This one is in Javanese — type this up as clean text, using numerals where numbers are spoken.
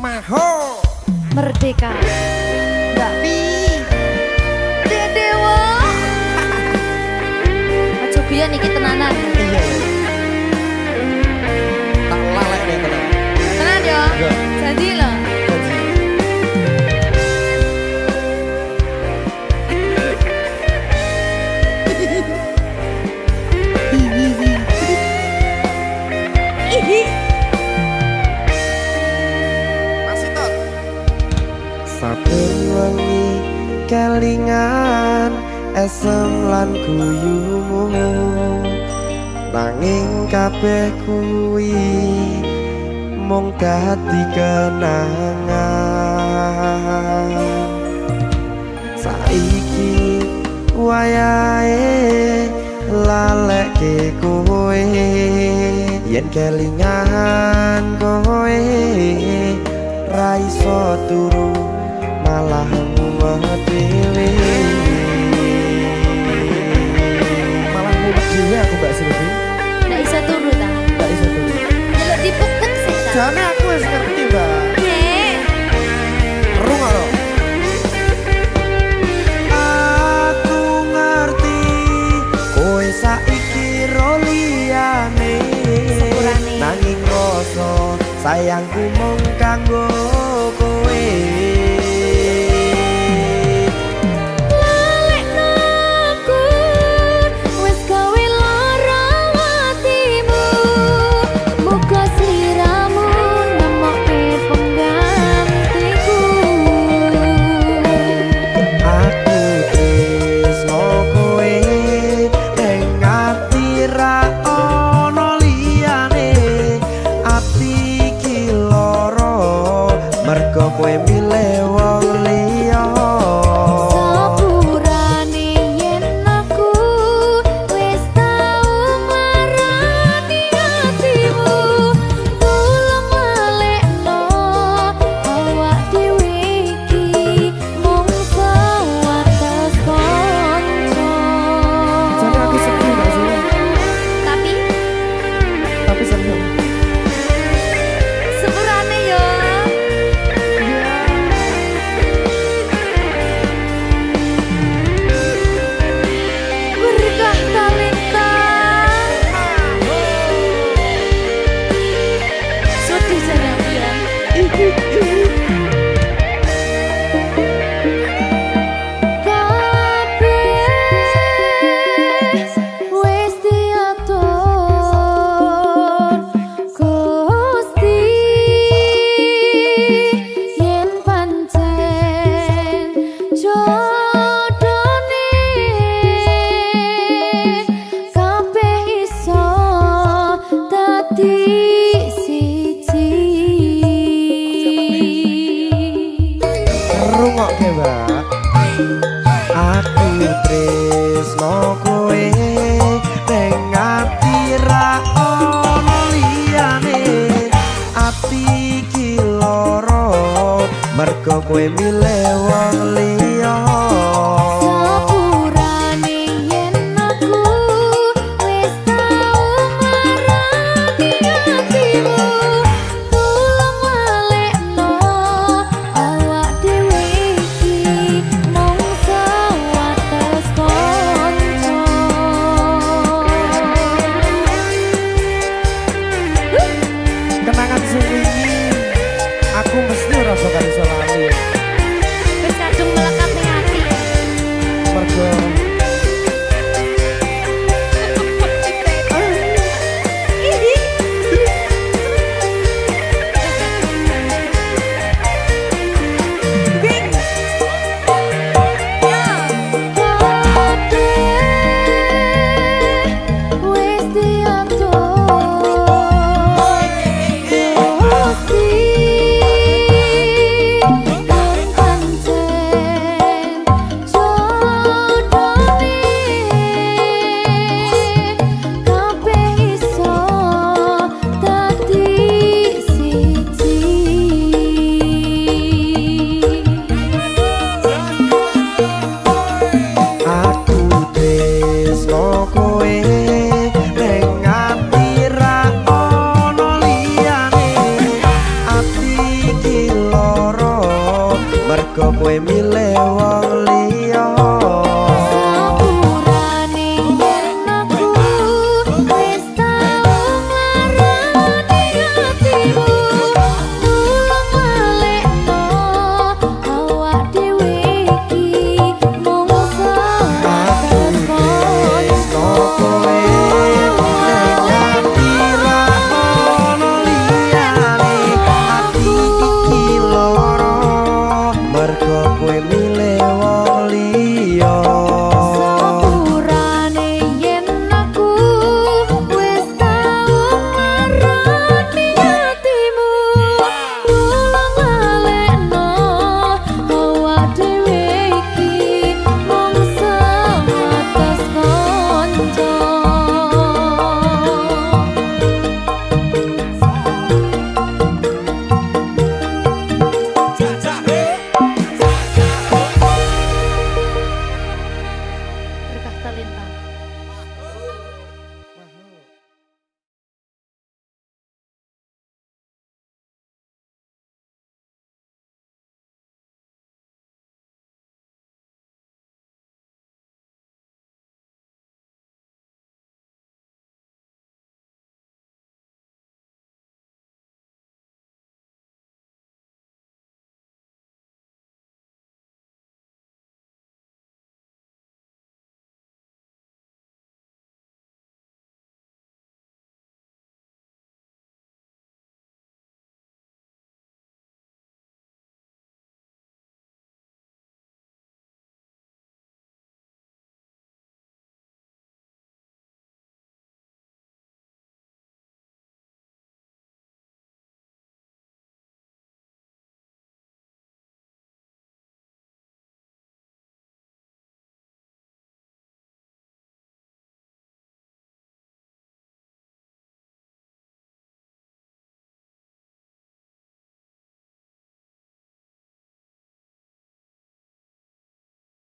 Maho Merdeka Mbak Pi Dewa Aja biyen iki tenanan. iya tak lalek deh tenan Tenan yo. Janji lho. Saben wengi kelingan esem lan guyumu nanging kabeh kuwi mung dadi kenangan. Saiki wayahe lalekke kowe yen kelingan kowe ra iso turu malah mumet dhewe. Malah mumet dhewe aku Mbak Silvi. Nggak bisa turu ta? Nggak iso turu. Delok dipukek sih ta. Jane aku wis ngerti, Mbak. Nek. Rungo lho. Aku ngerti kowe saiki ro liyane. Sepurane. Nanging rasa sayangku mung kanggo kowe. Mergo kowe milih wong liya. Sepurane yen aku wis tau marani atimu, tulung lalekno awak dhewe iki mung sewates kanca. Jane aku sedih gak sih? Tapi seneng. sepurane yo. Berkah talenta Sedih jane aku ya. Kabeh wis diatur Gusti yen pancen jodone kabeh iso dadi siji. Rungokke, Mbak. Aku tresno kowe ning ati ra ono liyane. Ati iki lara mergo kowe milih wong liya. Sepurane yen aku wis tau marani atimu, tulung lalekno awak dhewe iki mung sewates kanca. Kenangan sing wingi aku mesti ora bakal iso lali. kowe milo